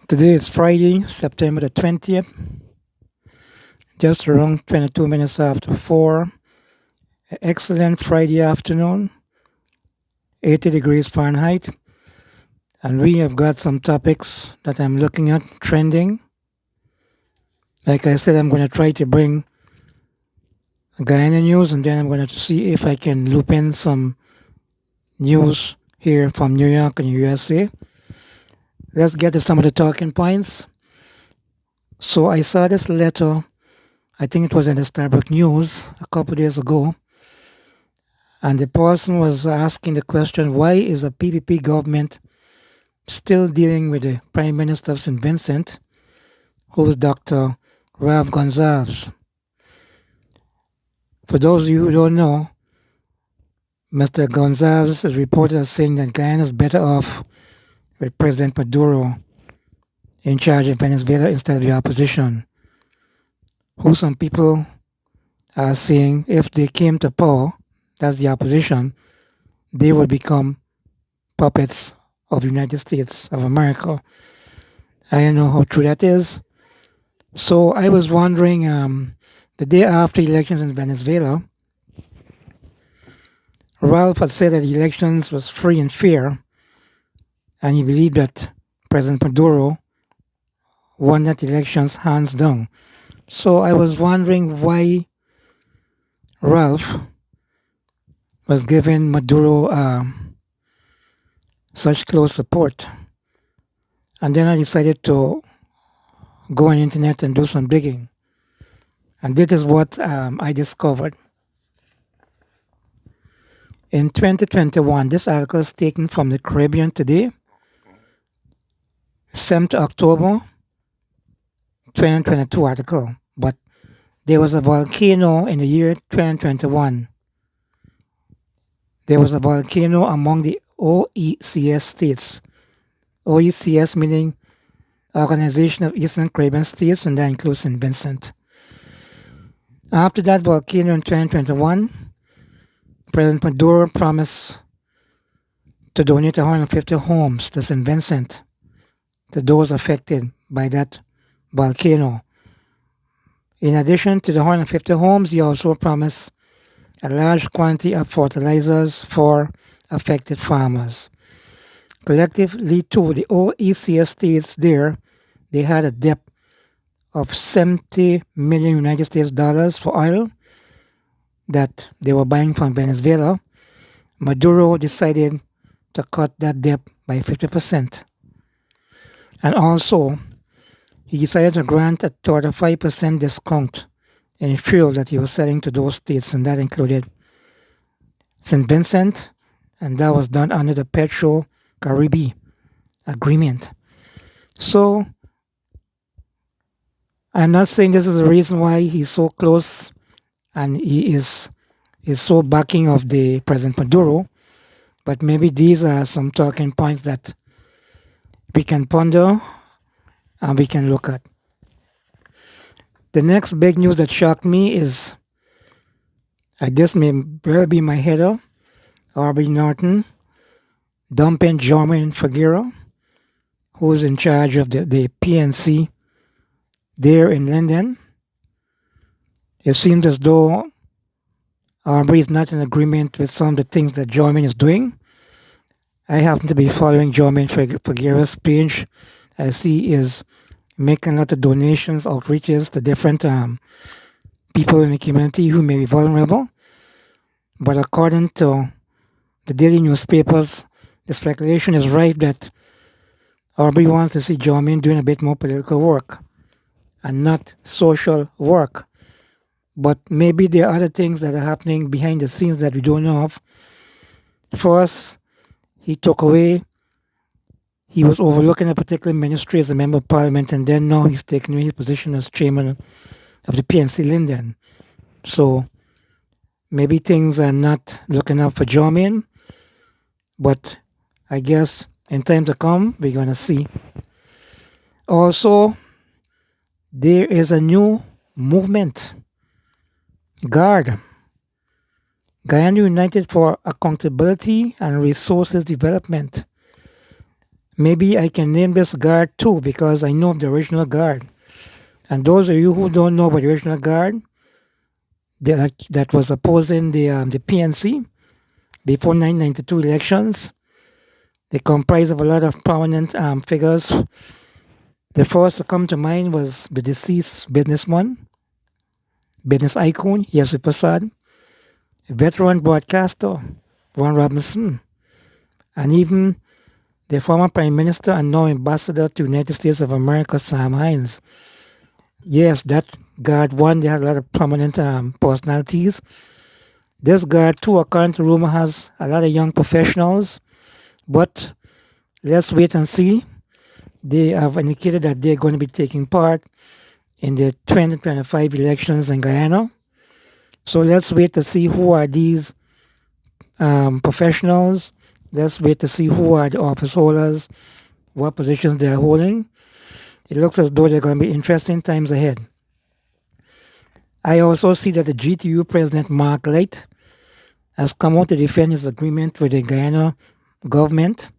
Today is Friday, September the 20th, just around 22 minutes after 4. Excellent Friday afternoon, 80 degrees Fahrenheit. And we have got some topics that I'm looking at trending. Like I said, I'm going to try to bring Guyana news, and then I'm going to see if I can loop in some news here from New York and USA. Let's get to some of the talking points. So I saw this letter, I think it was in the Starbucks News a couple of days ago, and the person was asking the question, why is the PPP government still dealing with the Prime Minister of St. Vincent, who is Dr. Ralph Gonsalves? For those of you who don't know, Mr. Gonsalves is reported as saying that Guyana is better off with President Maduro in charge of Venezuela instead of the opposition, who some people are saying if they came to power, that's the opposition, they would become puppets of the United States of America. I don't know how true that is. So I was wondering, the day after elections in Venezuela, Ralph had said that the elections was free and fair, and he believed that President Maduro won that elections hands down. So I was wondering why Ralph was giving Maduro such close support. And then I decided to go on the internet and do some digging. And this is what I discovered. In 2021, this article is taken from the Caribbean Today, 7th October 2022 article. But there was a volcano in the year 2021. There was a volcano among the OECS states. OECS meaning Organization of Eastern Caribbean States, and that includes St. Vincent. After that volcano in 2021, President Maduro promised to donate 150 homes to St. Vincent, to those affected by that volcano. In addition to the 150 homes, he also promised a large quantity of fertilizers for affected farmers. Collectively, too, the OECS states there, they had a debt of 70 million United States dollars for oil that they were buying from Venezuela. Maduro decided to cut that debt by 50%. And also, he decided to grant a 35% discount in fuel that he was selling to those states, and that included St. Vincent, and that was done under the Petro-Caribbean agreement. So, I'm not saying this is the reason why he's so close and he is so backing of the President Maduro, but maybe these are some talking points that we can ponder and we can look at. The next big news that shocked me is, I guess may well be my header, R.B. Norton dumping JERMAINE FIGUEIRA, who is in charge of the PNC there in London. It seems as though R.B. is not in agreement with some of the things that JERMAINE is doing. I happen to be following JERMAINE FIGUEIRA's page. I see he is making a lot of donations, outreaches to different people in the community who may be vulnerable. But according to the daily newspapers, the speculation is rife that R.B. wants to see JERMAINE doing a bit more political work and not social work. But maybe there are other things that are happening behind the scenes that we don't know of. First, he was overlooking a particular ministry as a member of parliament, and then now he's taking his position as chairman of the PNC Linden. So maybe things are not looking up for JERMAINE, but I guess in time to come, we're going to see. Also, there is a new movement, GUARD, Guyana United for Accountability and Resources Development. Maybe I can name this guard too because I know of the original guard. And those of you who don't know about the original guard that was opposing the PNC before 1992 elections, they comprise of a lot of prominent figures. The first to come to mind was the deceased businessman, business icon, Yesu Prasad, veteran broadcaster, Ron Robinson, and even the former Prime Minister and now Ambassador to the United States of America, Sam Hines. Yes, that guard one, they had a lot of prominent personalities. This guard too, according to rumor, has a lot of young professionals, but let's wait and see. They have indicated that they're going to be taking part in the 2025 elections in Guyana. So let's wait to see who are these professionals. Let's wait to see who are the office holders, what positions they're holding. It looks as though they're going to be interesting times ahead. I also see that the GTU president, Mark LYTE, has come out to defend his agreement with the Guyana government.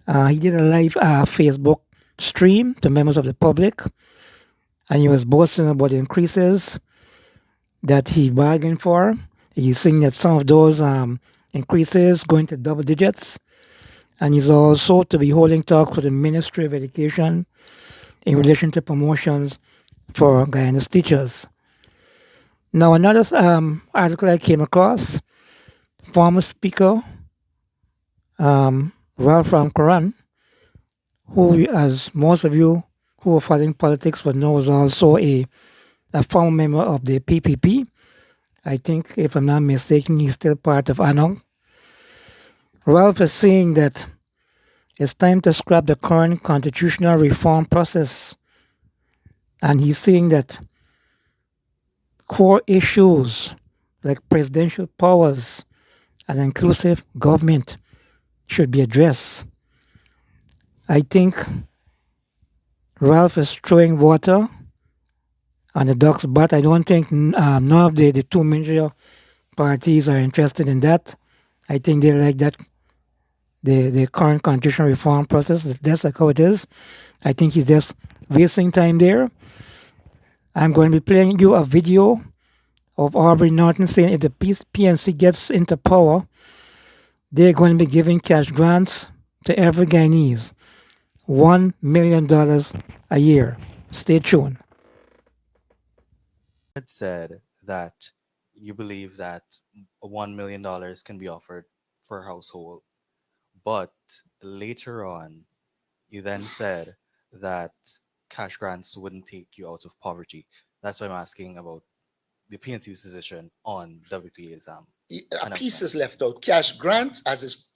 He did a live Facebook stream to members of the public, and he was boasting about the increases that he bargained for. He's saying that some of those increases going to double digits, and he's also to be holding talks with the Ministry of Education in relation to promotions for Guyana's teachers. Now, another article I came across, former Speaker RALPHRAMKARRAN, who, as most of you who are following politics would know, is also a former member of the PPP. I think, if I'm not mistaken, he's still part of ANOG. Ralph is saying that it's time to scrap the current constitutional reform process. And he's saying that core issues like presidential powers and inclusive government should be addressed. I think Ralph is throwing water on the duck's butt. I don't think none of the two major parties are interested in that. I think they like that the current constitutional reform process. That's like how it is. I think he's just wasting time there. I'm going to be playing you a video of Aubrey Norton saying if the PNC gets into power, they're going to be giving cash grants to every Guyanese. $1 million a year. Stay tuned. Had said that you believe that $1 million can be offered for a household, but later on, you then said that cash grants wouldn't take you out of poverty. That's why I'm asking about the PNC's position on WPA's A piece announcement. is left out. Cash grants, as is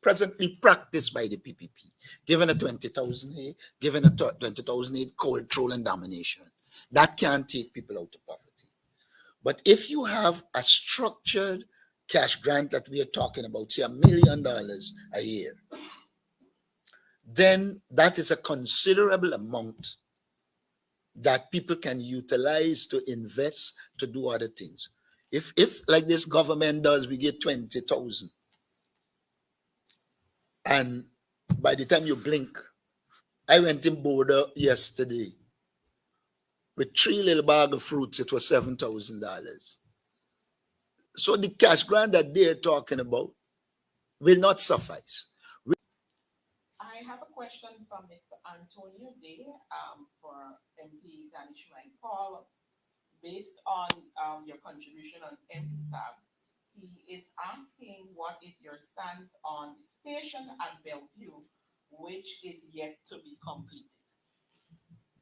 presently practiced by the PPP, given a 20,000 aid, given a 20,000 aid, cold troll and domination. That can't take people out of poverty. But if you have a structured cash grant that we are talking about, say $1 million a year, then that is a considerable amount that people can utilize to invest, to do other things. If like this government does, we get 20,000, and by the time you blink, I went in Border yesterday with 3 little bag of fruits. It was $7,000. So the cash grant that they're talking about will not suffice. I have a question from Mr. Antonio Day for MP Danishmai Paul. Based on your contribution on MP tab, he is asking what is your stance on the station at Bellevue, which is yet to be completed.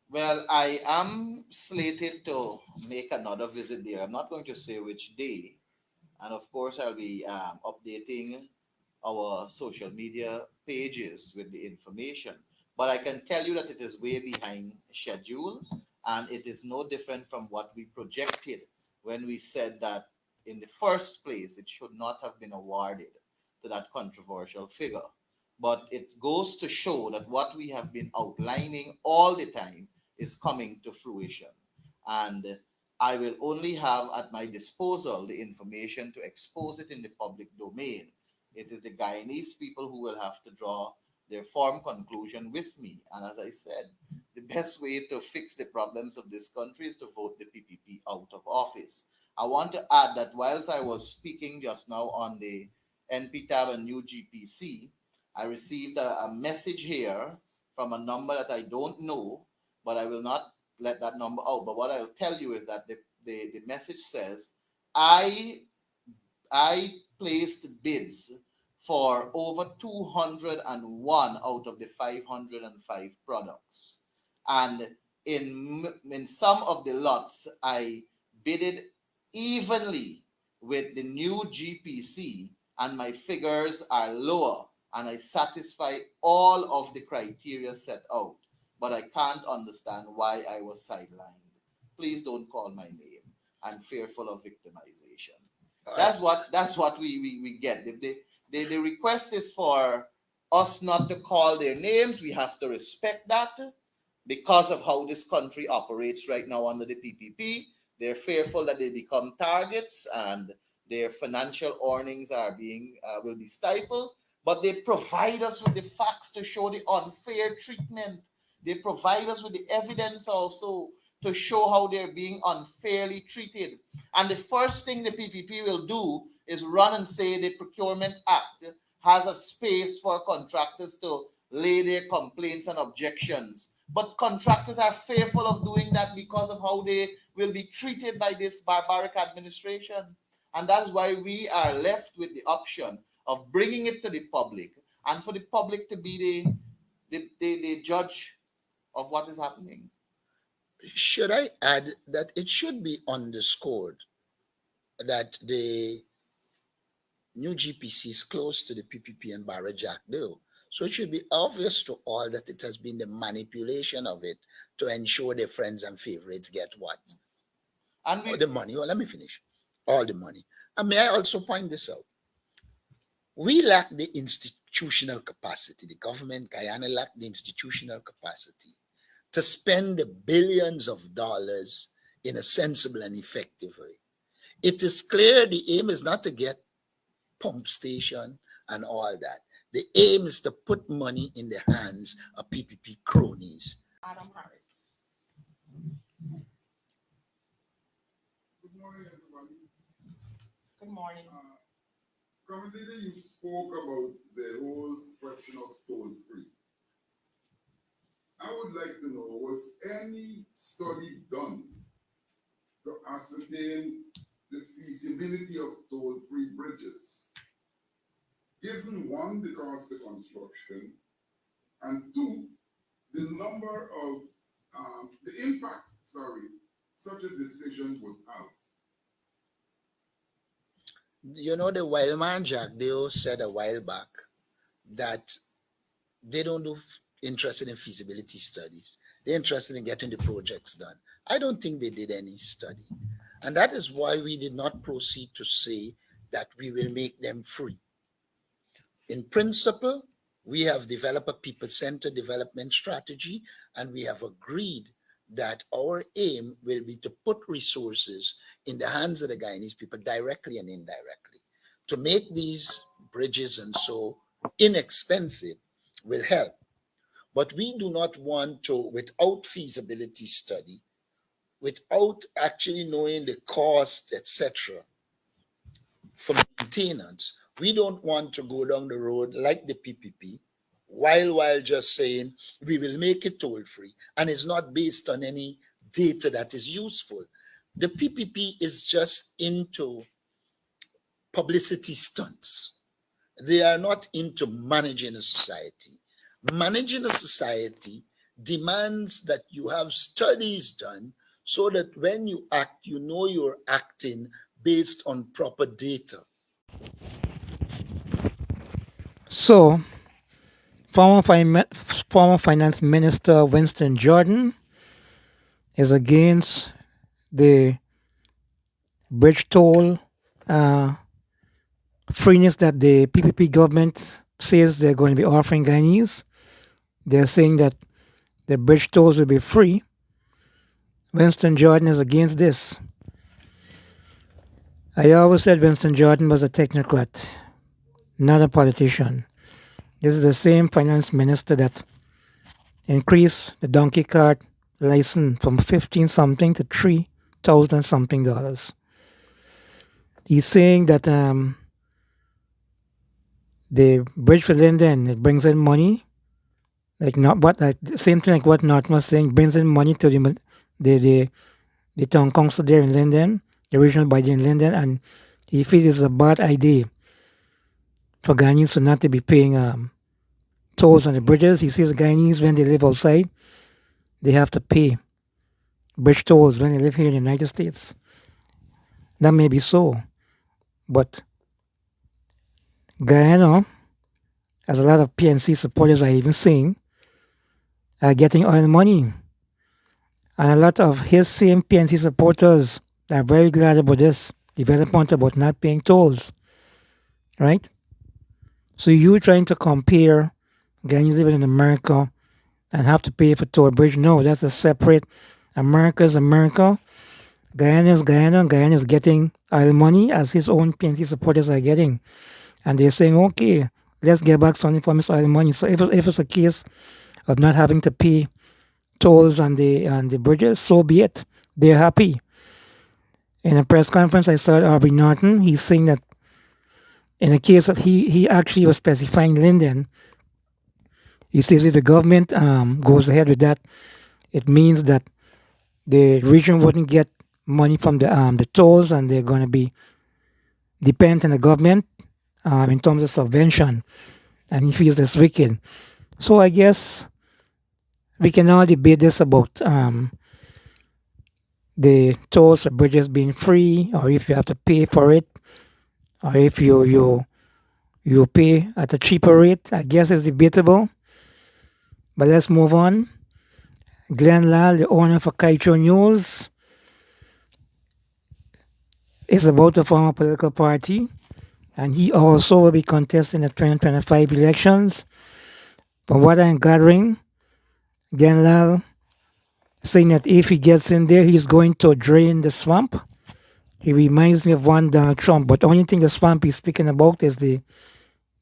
Well, I am slated to make another visit there. I'm not going to say which day. And of course, I'll be updating our social media pages with the information. But I can tell you that it is way behind schedule, and it is no different from what we projected when we said that in the first place it should not have been awarded to that controversial figure. But it goes to show that what we have been outlining all the time is coming to fruition. And I will only have at my disposal the information to expose it in the public domain. It is the Guyanese people who will have to draw their formed conclusion with me. And as I said, the best way to fix the problems of this country is to vote the PPP out of office. I want to add that whilst I was speaking just now on the NP tab and new GPC, I received a message here from a number that I don't know, but I will not let that number out. But what I'll tell you is that the message says, I I placed bids for over 201 out of the 505 products. And in some of the lots, I bidded evenly with the new GPC, and my figures are lower, and I satisfy all of the criteria set out. But I can't understand why I was sidelined. Please don't call my name. I'm fearful of victimization. All right. That's what we get. If the request is for us not to call their names, we have to respect that because of how this country operates right now under the PPP. They're fearful that they become targets and their financial earnings are being will be stifled. But they provide us with the facts to show the unfair treatment. They provide us with the evidence also to show how they're being unfairly treated. And the first thing the PPP will do is run and say the Procurement Act has a space for contractors to lay their complaints and objections. But contractors are fearful of doing that because of how they will be treated by this barbaric administration. And that's why we are left with the option of bringing it to the public and for the public to be the judge of what is happening. Should I add that it should be underscored that the new GPC is close to the PPP and Barra Jagdeo. So it should be obvious to all that it has been the manipulation of it to ensure their friends and favorites get what? And All we the money. Oh, let me finish. All the money. And may I also point this out? We lack the institutional capacity. The government, Guyana, lack the institutional capacity to spend the billions of dollars in a sensible and effective way. It is clear the aim is not to get pump station and all that. The aim is to put money in the hands of PPP cronies. Adam Harris. Good morning, everybody. Good morning. Commentator, you spoke about the whole question of toll free. I would like to know, was any study done to ascertain the feasibility of toll free bridges? Given one, the cost of construction, and two, the number of the impact, such a decision would have. You know, the wild man Jagdeo said a while back that they don't do interested in feasibility studies. They're interested in getting the projects done. I don't think they did any study. And that is why we did not proceed to say that we will make them free. In principle, we have developed a people-centered development strategy, and we have agreed that our aim will be to put resources in the hands of the Guyanese people directly and indirectly. To make these bridges and so inexpensive will help. But we do not want to, without feasibility study, without actually knowing the cost, etc., for maintenance, we don't want to go down the road like the PPP, while just saying we will make it toll free, and it's not based on any data that is useful. The PPP is just into publicity stunts. They are not into managing a society. Managing a society demands that you have studies done so that when you act, you know you're acting based on proper data. So, former Finance Minister Winston Jordan is against the bridge toll freeness that the PPP government says they're going to be offering Guyanese. They're saying that the bridge tolls will be free. Winston Jordan is against this. I always said Winston Jordan was a technocrat, not a politician. This is the same finance minister that increased the donkey cart license from 15 something to 3,000 something dollars. He's saying that the bridge for Linden, it brings in money, like not what like same thing like what Norton was saying, brings in money to the the town council there in Linden, the regional body in Linden, and he feels it's a bad idea for Ghanaians to not to be paying tolls on the bridges. He says Ghanaians when they live outside, they have to pay bridge tolls when they live here in the United States. That may be so, but Guyana, as a lot of PNC supporters are even saying, are getting oil money. And a lot of his same PNC supporters are very glad about this development about not paying tolls. Right? So you trying to compare Ghanaians living in America and have to pay for toll bridge? No, that's a separate. America's America. Guyana is Guyana. Guyana is getting oil money as his own PNC supporters are getting. And they're saying, okay, let's get back something from his oil money. So if it's a case of not having to pay tolls on the bridges, so be it. They're happy. In a press conference, I saw Aubrey Norton. He's saying that in the case of he actually was specifying Linden. He says if the government goes ahead with that, it means that the region wouldn't get money from the tolls, and they're going to be dependent on the government in terms of subvention, and he feels that's wicked. So I guess we can all debate this about the tolls or bridges being free, or if you have to pay for it, or if you pay at a cheaper rate. I guess it's debatable. But let's move on. Glen Lall, the owner for Kaito News, is about to form a political party, and he also will be contesting the 2025 elections. From what I'm gathering, Glen Lall saying that if he gets in there, he's going to drain the swamp. He reminds me of one Donald Trump, but the only thing the swamp he's speaking about is the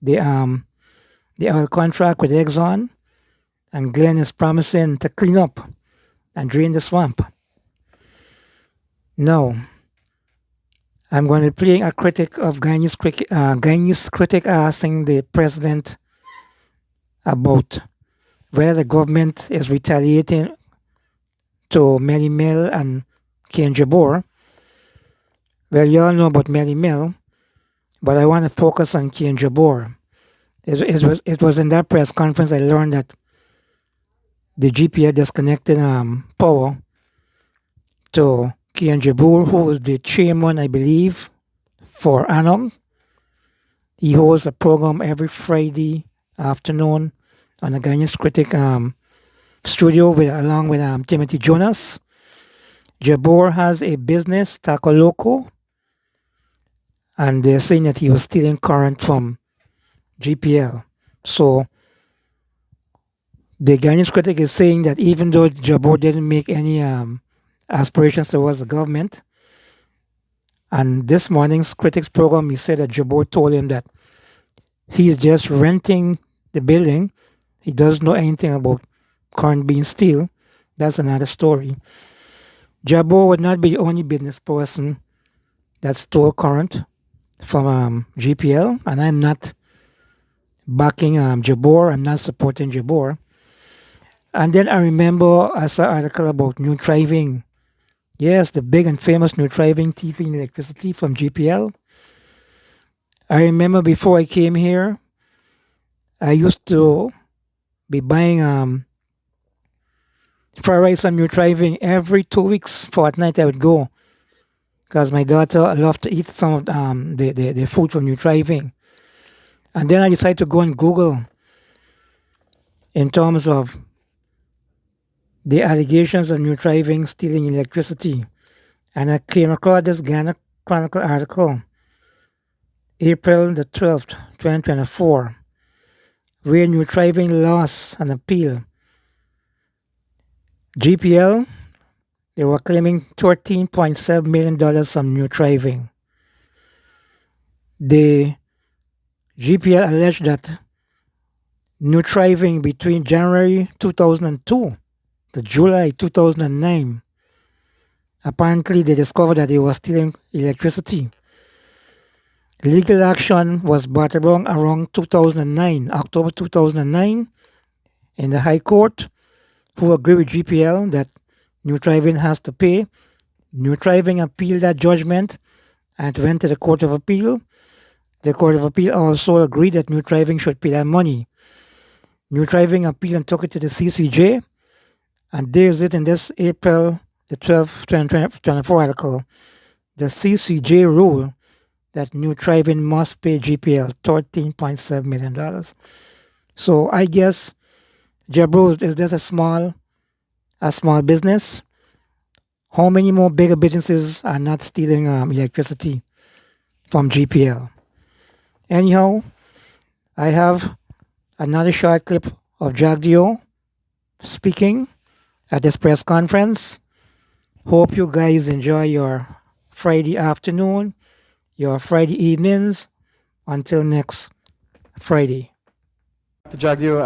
oil contract with Exxon, and Glen is promising to clean up and drain the swamp. Now, I'm going to be playing a critic of Guyanese critic asking the president about whether the government is retaliating to Melly Mel and Ken Jabor. Well, you all know about Melly Mel, but I want to focus on Ken Jabor. It was in that press conference I learned that the GPA disconnected power to Ken Jabor, who is the chairman, I believe, for ANOG. He holds a program every Friday afternoon on the Guyanese Critic studio along with Timothy Jonas. Jabor has a business, Taco Loco, and they're saying that he was stealing current from GPL. So the Guyanese Critic is saying that even though Jabor didn't make any aspirations towards the government, and this morning's Critics program, he said that Jabor told him that he's just renting the building. He doesn't know anything about current being steal. That's another story. Jabor would not be the only business person that stole current from GPL, and I'm not backing Jabor. I'm not supporting Jabor. And then I remember I saw an article about new driving. Yes, the big and famous new driving TV and electricity from GPL. I remember before I came here, I used to be buying fried rice on new driving every 2 weeks. Fortnight I would go because my daughter loved to eat some of the food from new driving. And then I decided to go on Google in terms of the allegations of new driving stealing electricity. And I came across this Ghana Chronicle article, April the 12th, 2024, where new driving lost an appeal. GPL, they were claiming $13.7 million from new driving. The GPL alleged that new driving between January 2002 to July 2009. Apparently, they discovered that they were stealing electricity. Legal action was brought around 2009, October 2009, in the High Court, who agreed with GPL that new driving has to pay. New driving appealed that judgment and went to the Court of Appeal. The Court of Appeal also agreed that new driving should pay that money. New driving appealed and took it to the CCJ, and there's it in this April the 12th, 2024 article. The CCJ ruled that new driving must pay GPL $13.7 million. So I guess Jabro is just a small business. How many more bigger businesses are not stealing electricity from GPL? Anyhow, I have another short clip of Jagdeo speaking at this press conference. Hope you guys enjoy your Friday afternoon, your Friday evenings. Until next Friday. Jagdeo,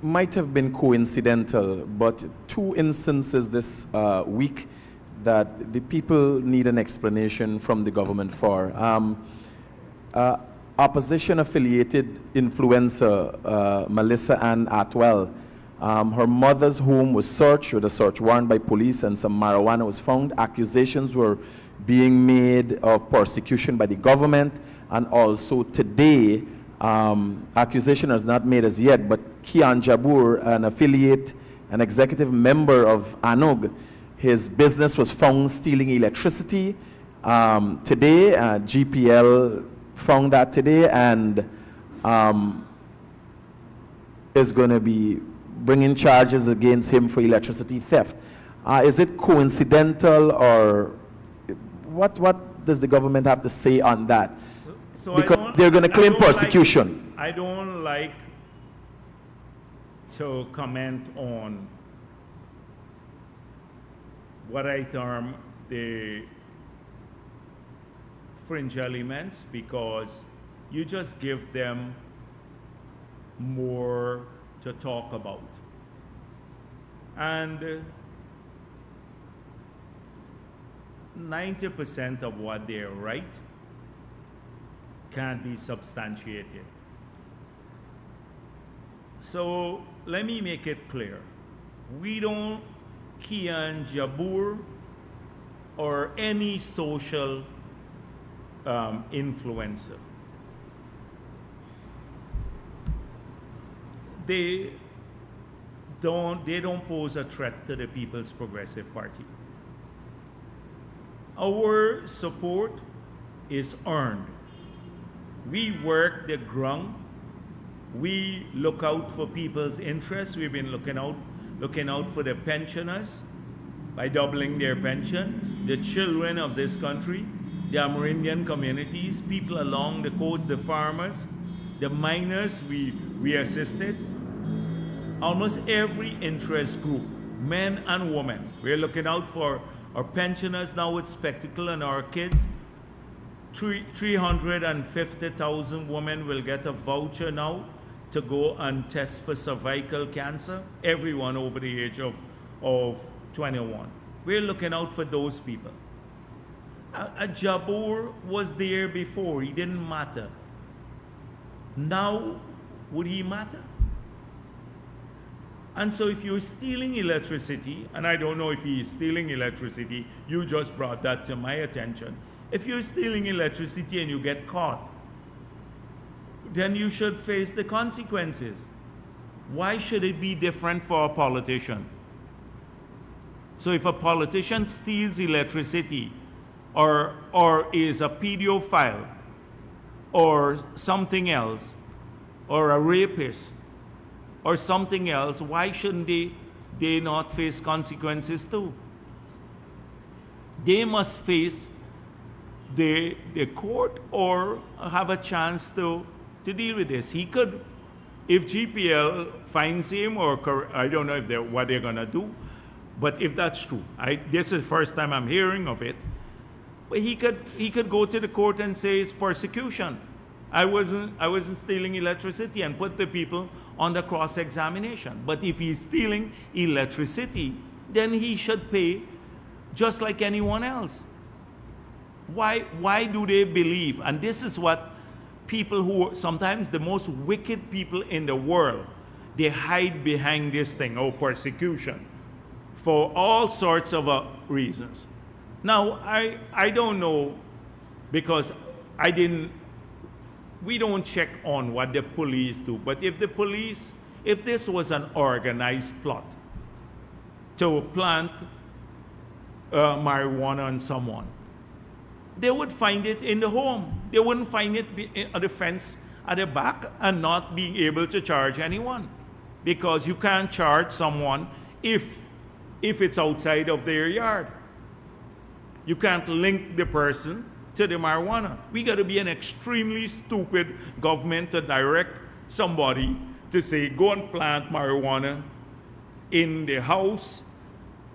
might have been coincidental, but two instances this week that the people need an explanation from the government for. Opposition-affiliated influencer Melissa Ann Atwell, her mother's home was searched with a search warrant by police and some marijuana was found. Accusations were being made of persecution by the government, and also today, accusation is not made as yet, but Kian Jabur, an affiliate, an executive member of ANUG, his business was found stealing electricity. Today, GPL found that today and is going to be bringing charges against him for electricity theft. Is it coincidental, or what does the government have to say on that? So because they're going to claim persecution. I don't like to comment on what I term the fringe elements, because you just give them more to talk about. And 90% of what they write can't be substantiated. So let me make it clear. We don't Kian Jabur or any social influencer. They don't pose a threat to the People's Progressive Party. Our support is earned. We work the ground. We look out for people's interests. We've been looking out for the pensioners by doubling their pension, the children of this country, the Amerindian communities, people along the coast, the farmers, the miners we assisted. Almost every interest group, men and women. We're looking out for our pensioners now with spectacle and our kids. 350,000 women will get a voucher now to go and test for cervical cancer. Everyone over the age of 21. We're looking out for those people. Jabur was there before. He didn't matter. Now, would he matter? And so if you're stealing electricity, and I don't know if he is stealing electricity, you just brought that to my attention. If you're stealing electricity and you get caught, then you should face the consequences. Why should it be different for a politician? So if a politician steals electricity or is a pedophile or something else, or a rapist or something else, why shouldn't they not face consequences too? They must face the court or have a chance to deal with this. He could, if GPL finds him, or I don't know if what they're gonna do, but if that's true, this is the first time I'm hearing of it. But he could go to the court and say it's persecution. I wasn't stealing electricity, and put the people under cross-examination. But if he's stealing electricity, then he should pay just like anyone else. Why do they believe? And this is what people who sometimes the most wicked people in the world, they hide behind this thing, oh, persecution, for all sorts of reasons. Now, I don't know, because we don't check on what the police do, but if this was an organized plot to plant marijuana on someone, they would find it in the home. They wouldn't find it at the fence at the back and not being able to charge anyone. Because you can't charge someone if it's outside of their yard. You can't link the person to the marijuana. We got to be an extremely stupid government to direct somebody to say, go and plant marijuana in the house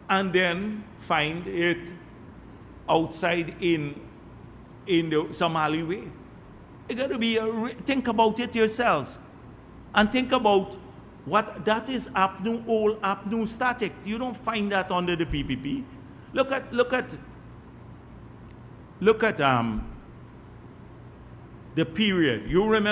and then find it outside in some alleyway. You got to be think about it yourselves, and think about what that is. Old APNU static. You don't find that under the PPP. Look at the period. You remember